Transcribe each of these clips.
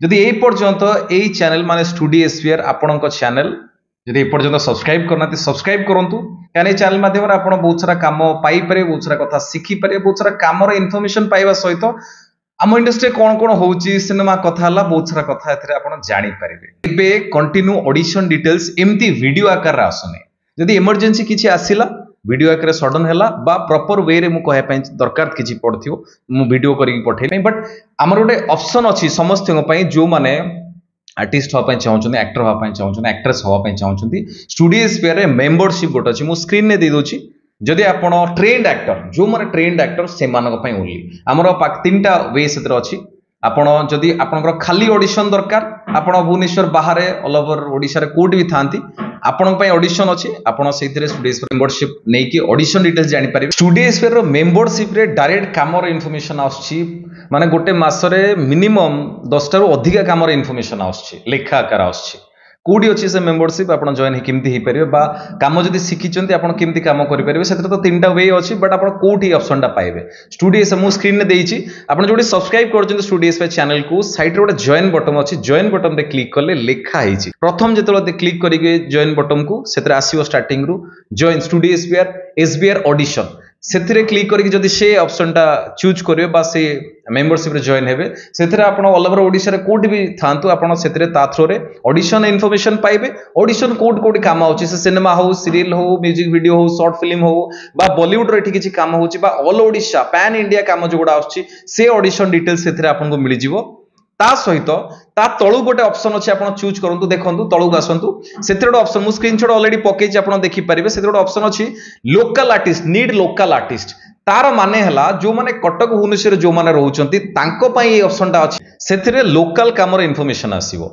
जदि ए पर्यंत ए चैनल माने स्टूडियो एसपीआर आपणक चैनल जदि ए पर्यंत सब्सक्राइब करना सब्सक्राइब करूँ क्या चैनल माध्यम आप बहुत सारा कम पाइपर बहुत सारा कथा शिखिपारे बहुत सारा कम इनफर्मेशन पाइबा सहित आम इंडस्ट्री कौन कौन हो सिनेमा कथा बहुत सारा कथा आप जानीपारे। कंटिन्यू ऑडिशन डिटेल्स एमती वीडियो आकार आसुनी जदि इमरजेंसी किसी आसला वीडियो आकार सडन है प्रॉपर वे रे कहवाई दरकार किसी पड़ो वीडियो करके पठे बट आमर गोटे ऑप्शन अच्छी समस्त जो मैंने आर्टिस्ट हाँपाई चाहूँ एक्टर हाँपाई चाहूँ एक्ट्रेस हाँपाई चाहूँ स्टूडियो एसपीआर मेंबरशिप गोटे अच्छी मुझे स्क्रीन में देदे जदि आप ट्रेंड एक्टर जो मैंने ट्रेंड एक्टर से ओनली आमर 3टा वे से अच्छी आपण जदि आपनकर खाली ऑडिशन दरकार आपण भुवनेश्वर बाहर ऑल ओवर ओडिशा रे कोड भी थांती आपण पई ऑडिशन अछि आपण सेथिरे स्टूडियो एसपीआर मेंबरशिप नै कि ऑडिशन डिटेल्स जानि पारे। स्टूडियो एसपीआर रो मेंबरशिप रे डायरेक्ट कामर इन्फॉर्मेशन आछि माने गोटे मास रे मिनिमम 10टा रो अधिका कामर इन्फॉर्मेशन आछि लेखा आकार आछि कोडी अच्छी से मेंबरशिप आप जॉइन केमती हो पारे बा काम जब शिखिंट आप केमती काम करेंगे से तो 3टा वे अच्छी बट आप कौटी ऑप्शनटा पाइबे स्टूडियो मुझे स्क्रीन में देती आप जो सब्सक्राइब कर स्टूडियो एसपीआर चैनल को साइड रे जॉइन बटन अच्छी जॉइन बटन रे क्लिक कले लिखाई प्रथम जो क्लिक करेंगे जॉइन बटन को आसो स्टार्टिंग रु जॉइन स्टूडियो एसबीआर ऑडिशन से क्लिक करके जदि से ऑप्शन टा चूज करेंगे बा से मेंबरशिप रे जॉइन हेबे से आप ऑल ओवर ओडिशा रे कोड भी थांतु आप ता थ्रो रे ऑडिशन इन्फॉर्मेशन पाइबे ऑडिशन कोड कोड काम होची से सिनेमा हो सीरियल हो म्यूजिक वीडियो हो शॉर्ट फिल्म हो बा बॉलीवुड रे किछि काम होची बा ऑल ओडिशा पैन इंडिया काम जो गुडा आछी से ऑडिशन डिटेल्स से आपको मिल जिवो ता सहित ता तळु गोटे ऑप्शन अछि आपण चूज करंतु देखंतु तळु आसंतु सेते गोटे ऑप्शन मु स्क्रीनशॉट ऑलरेडी पकेज आपण देखि परिबे सेते गोटे ऑप्शन अछि local artist need local artist तार माने हला जो माने कटक भुवनेश्वर जो माने रहउचंती तांको पई ए ऑप्शन ता अछि सेथिरे लोकल कामर इन्फॉर्मेशन आसीबो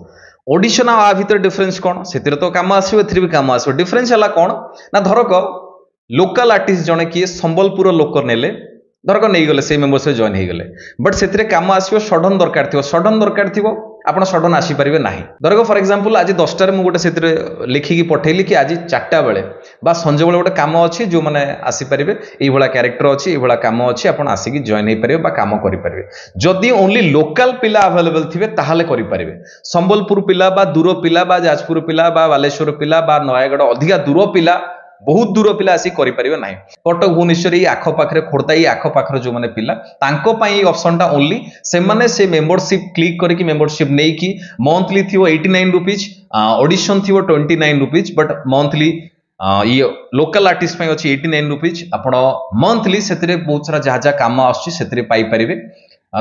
ऑडिशन आ भीतर डिफरेंस कोन सेथिरे तो काम आसीबो एथिरे भी काम आसीबो डिफरेंस हला कोन ना धरक लोकल आर्टिस्ट जने कि संबलपुर लोक नेले धरक नहीं गले से मेंबरशिप जॉइन हो गले बट से काम आसो सडन दरकार थी आप सडन आसीपारे ना धरक फॉर एग्जांपल आज 10टार मुझे लिखिकी पठेली कि आज 4टा बेले बा संजे बेले गोटे काम अच्छी जो मैंने आसीपारे ये क्यारेक्टर अच्छी ये काम अच्छी आप आसिक जॉइन हो पारे काम करेंगे जदि ओनली लोकल पिला अवेलेबल थे ताहले करेंगे संबलपुर पिला बा दूर पिला बा जाजपुर पिला बा बालेश्वर पिला बा नयागढ़ अधिका दूर पिला बहुत दूर पिला आसी करि परिबे नाही कटक भुवनेश्वर आख पाखरे खोर्धा आख पाखरे जो माने पिला तांको पई ऑप्शन टा ओनली से माने से मेंबरशिप क्लिक करके मेंबरशिप नै कि मंथली थिवो 89 रुपीज ऑडिशन थिवो 29 रुपीज बट मंथली ये लोकल आर्टिस्ट पई अछि 89 रुपीज आपण मंथली सेतरे बहुत सारा जहा जहा काम आछि सेतरे पाई परिबे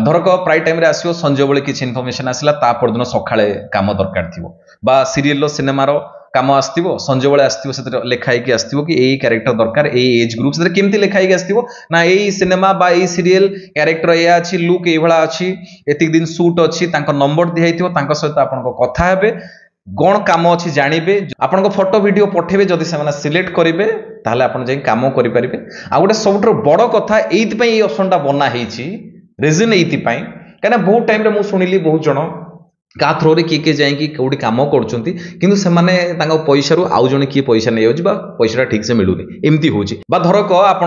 धरक प्राय टाइम रे आसीओ संजय बेले किछि इन्फॉर्मेशन आसिला ता परदिन सखाळे काम दरकार थिवो बा सीरियल लो सिनेमा रो काम आसो संजय बेले आसो लिखाई आसो कि यही क्यारेक्टर दरकार ए एज ग्रुप से केमती लिखाई आसो ना यही सिनेमा बा यही सीरियल क्यारेक्टर या अच्छी लुक ये अच्छी एतिक दिन शूट अच्छी नंबर दिखाई सहित आप कथा हे कौन काम अच्छी जानवे आपण फोटो वीडियो पठेबे जदि से सिलेक्ट करेंगे ताहले आपण जाई काम करेंगे आ गोटे सब बड़ कथा ये ऑप्शन टा बना रिजन ये कहीं बहुत टाइम मुझे शुणिली बहुत जन क्या थ्रो रे किए जाइए कौटी कम कर पैसा रू आउ जड़े किए पैसा नहीं जाऊँ पैसा ठीक से मिलूनी एमती हूँ धरक आप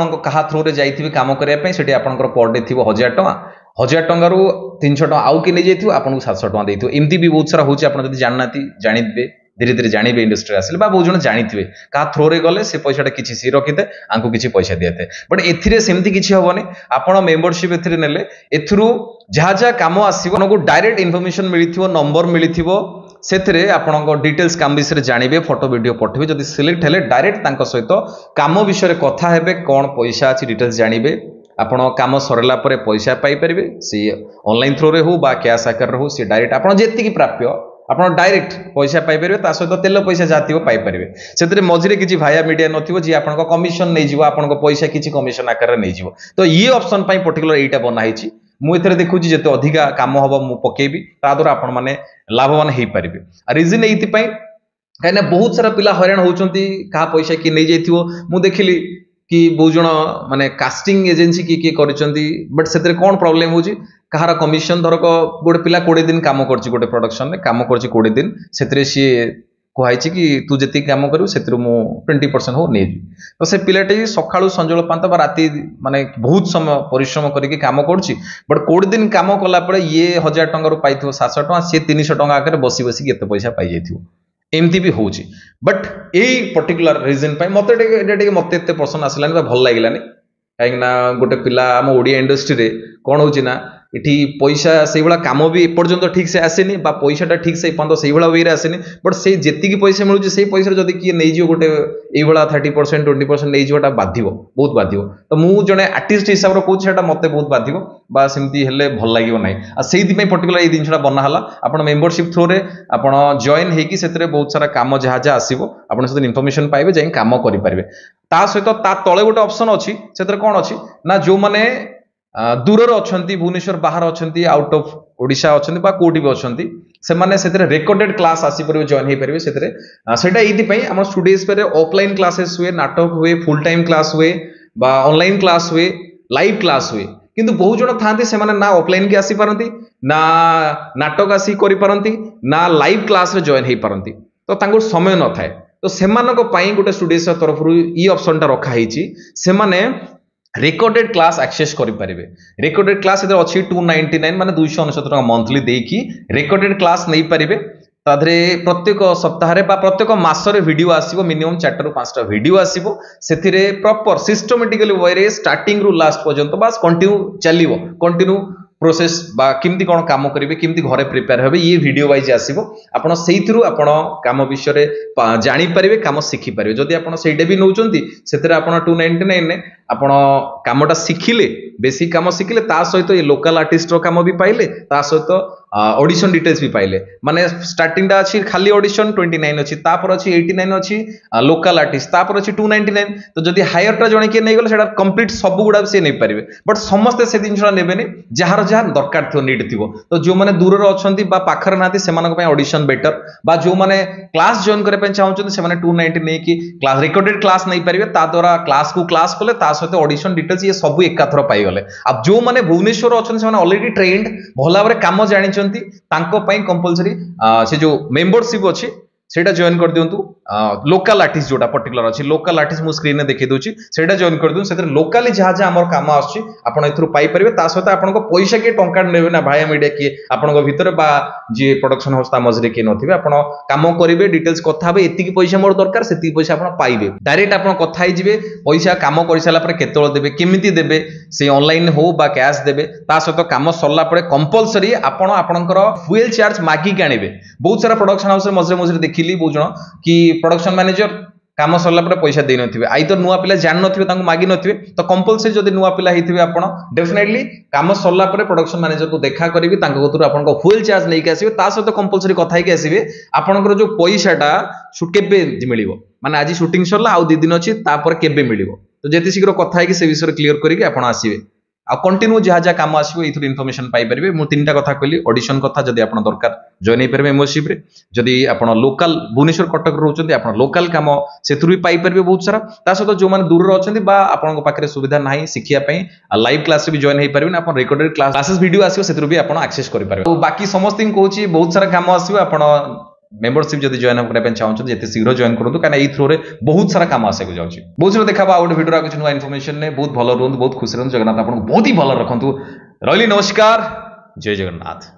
थ्रो रे जाइए कम करने से पर डे थी 1000 टंका रू 300 टंका आउ कि नहीं जाइए आपको 700 टंका देते एमती भी बहुत सारा होती जानना जानते धीरे धीरे जानवे इंडस्ट्री आसिले बहुत जन जानी क्या थ्रो रे गले से पैसा किसी सी रखिदे आंको किसी पैसा दिए बट एथिरे सेमती किसी हेनी आपण मेंबरशिप एथिरे नेले एथुरु जहाँ जहाँ कम आसो डायरेक्ट इनफॉरमेशन मिली नंबर मिली से आपण डिटेल्स काम विषय जानवे फोटो वीडियो पठेबे जदि सिलेक्ट हेले डायरेक्ट सहित काम विषय कथा हेबे कौन पैसा अच्छी डिटेल्स जानवे आपण काम सरला परे पैसा पाई परिबे सी ऑनलाइन थ्रो रे हो बा कैश आकार हो सी डायरेक्ट आपण जेतिकी प्राप्य आप डायरेक्ट पैसा पाइपर सहित तेल पैसा जहाँ पाई से मझे किसी भाया मीडिया नथिबो जी आपन कमिशन नहीं जीवो आपन पैसा किसी कमिशन आकार नहीं जीवो तो ये ऑप्शन पाई पर्टिकुलर एटा बनाई मुझे देखुची जिते अधिका काम हम मु पकेबी ता द्वारा आपण माने लाभवान हो पारे रिजन ये कहीं बहुत सारा पिला हैरान होती क्या पैसा किए नहीं जाइथिबो मु देखिली कि बहुत जन माने कास्टिंग एजेंसी किए कर बट से कौन प्रोब्लेम हो कहार कमिशन धरक गोटे पिला 20 दिन काम कर गोटे प्रोडक्शन में काम कर 20 दिन से सी कहुई कि तू जी कम करू से 20% हो नहीं तो से पिलाटी सकाळू संजोल पांत राति माने बहुत समय परिश्रम करके काम करुच्ची बट 20 दिन कम कला ये 1000 टंका पाई 700 टंका सी 300 टंका आगे बसी बसिक एत पैसा पाई जाइए एमती भी हूँ बट यही पर्टिकुलर रिजन मत मत पसंद आसलानी भल लगे कहीं गोटे पिला आम ओडिया इंडस्ट्री कौन हो इठी पैसा से भाया कम भी एपर्यंत ठीक से आसेनी पैसाटा ठीक से से वे आसेनी बट से जी पैसा मिलूँ से पैसा जब किए नहीं गोटे ये 30% 20% नहीं जाटा बाधिव बहुत बाधिव तो मुझे जड़े आर्टिस्ट हिसाब से कौन से मत बहुत बाधिव सेमती हेल्ले भल लगे ना से पर्टिकुलर ये जिनसा बनाला आप मेम्बरशिप थ्रू रे आप जॉइन होगी से बहुत सारा कम जहाँ जहाँ आसो आप इनफर्मेशन पाइबे जाए कम करेंगे ता सहित ता तले गोटे ऑप्शन अच्छी से कौन अच्छी ना जो मैंने दूर अच्छा भुवनेश्वर बाहर अच्छा आउट ऑफ ओडिशा अच्छा कोटी भी अच्छा से रेकर्डेड क्लास आसीपर जॉइन हो पारे से ये स्टूडेंट्स पे ऑफलाइन क्लासेस हुए नाटक हुए फुल टाइम क्लास हुए ऑनलाइन क्लास हुए लाइव क्लास हुए किंतु बहुत जन था से ना ऑफलाइन की आसीपारती ना नाटक आसी करी ना लाइव क्लास रे जॉइन हो पारती तो समय न थाए तो से गोटे स्टूडेंट्स तरफ ये ऑप्शन टा रखाई से रेकर्डेड क्लास एक्सेस करें रेकर्डेड क्लास अच्छी 299 माने 299 टका मंथली देकी रेकर्डेड क्लास नहीं पारे ताधरे प्रत्येक सप्ताह प्रत्येक मासरे वीडियो आसीबो मिनिमम 4 ରୁ 5टा वीडियो आसीबो सेथिरे प्रॉपर सिस्टमैटिकली वे रे स्टार्टिंग रु लास्ट पर्यंत बस कंटिन्यू चलिबो कंटिन्यू प्रोसेस बा किमती कौन काम करेंगे किमती घरे प्रिपेयर हे ये वीडियो वाइज आसीबो आपण सेइथिरु आपण काम विषय जानी पारिबे काम शिखि पारिबे जदि आपण सेइडे भी नउचंती सेथिरे आपण 299 ने आपण कामटा शिखिले बेसिक काम शिखिले ता सहित ये लोकल आर्टिस्ट रो काम भी पाइले ता सहित ऑडिशन डिटेल्स भी पाइले माने स्टार्टिंग दा अछि खाली ऑडिशन 29 अछि तापर अछि 89 अछि लोकल आर्टिस्ट तापर अछि 299 तो जदि हायर टा जणे के नै गले सेटा कंप्लीट सब गुडा से नै पारिबे बट समस्त से दिनछा नेबेनी जहार जहार दरकार थियो नीड थियो तो जो माने दूर रो अछंती बा पाखर नाती सेमानक पय ऑडिशन बेटर बा जो माने क्लास जॉइन करे पय चाहउछंती से माने 290 नै कि क्लास रेकॉर्डेड क्लास नै पारिबे ता द्वारा क्लास को क्लास कले ता सहित ऑडिशन डिटेल्स ये सब एका थरो पाई गले अब जो माने भुवनेश्वर अछंती से माने ऑलरेडी ट्रेंड भला बरे काम जानि कंपलसरी से जो मेंबरशिप अच्छी सेटा जॉइन कर दिंतु लोकल आर्टिस्ट जोटा पर्टिकुलर अच्छी लोकल आर्टिस्ट मु स्क्रीन में देखि दूची सेटा जॉइन कर दिंतु सेतिर लोकली जहाँ जहाँ हमर काम आछि आपण एथरु पाई परिबे ता सहित आपनको पैसा के टंका नेबे ना भाया मीडिया के आपनको भितर बा जे प्रोडक्शन हाउस ता मजरे के नथिबे आपण काम करिवे डिटेल्स कथा बे एतिकी पैसा मोर दरकार सेति पैसा आपण पाइबे डायरेक्ट आपण कथा हि जिवे पैसा काम करि साला पर केतळ देबे केमिति देबे से ऑनलाइन हो बा कैश देबे ता सहित काम सरला परे कंपलसरी आपण आपनकर फ्यूल चार्ज मागी के आनिबे बहुत सारा प्रोडक्शन हाउस मजरे मजरे देखिली बहुत जण कि प्रोडक्शन मैनेजर काम सरला पर पैसा दे नथिबे आई तो नुआ पिला जान नथिबे तांको मागी नथिबे तो कंपलसरी जदि नुआ पिला हिथिबे आपण डेफिनेटली काम सरला पर प्रोडक्शन मैनेजर को देखा करिवि तांको कतुर आपनको फुल चार्ज नै के आसीबे ता सहित कंपलसरी कथा कि आसीबे आपनकर जो पैसाटा केबे मिलिबो माने आज शूटिंग सरला आ 2 दिन अछि तापर केबे मिलिबो तो जेति शीघ्र कथा कि से विषय क्लियर करिके आपण आसीबे आ कंटिन्यू जहाँ जहाँ काम आसो ये इनफर्मेशन पाई परिबे मु तीनटा कथा कहली ऑडिशन कथा जदि आपण दरकार जॉइन हो पारे मेंबरशिप रे जदि आपण लोकल भुवनेश्वर कटक रहउचंती आपण लोकल काम सेथुर भी पाई परिबे बहुत सारा ता सहित जो माने दूर रहउचंती बा आपण पाखरे सुविधा नाही शिखिया पई लाइव क्लास भी जॉइन हो पारिबे आपण रेकॉर्डेड क्लासेस वीडियो आसीबो सेथुर भी आपण एक्सेस करि पारिबे तो बाकी समस्त कहूची बहुत सारा काम आसीबो आपण मेंबरशिप जदि जॉइन करबे चाहउछन जेते शीघ्र जॉइन करंतु काना ई थ्रू रे बहुत सारा काम आसे को जाउची बहुत सारा देखाबा आउट वीडियो कुछ नुवा इन्फॉर्मेशन ने बहुत भलो रहंतु बहुत खुश रहंतु जगन्नाथ आपन बहुत ही भलो रखंतु रहली नमस्कार जय जगन्नाथ।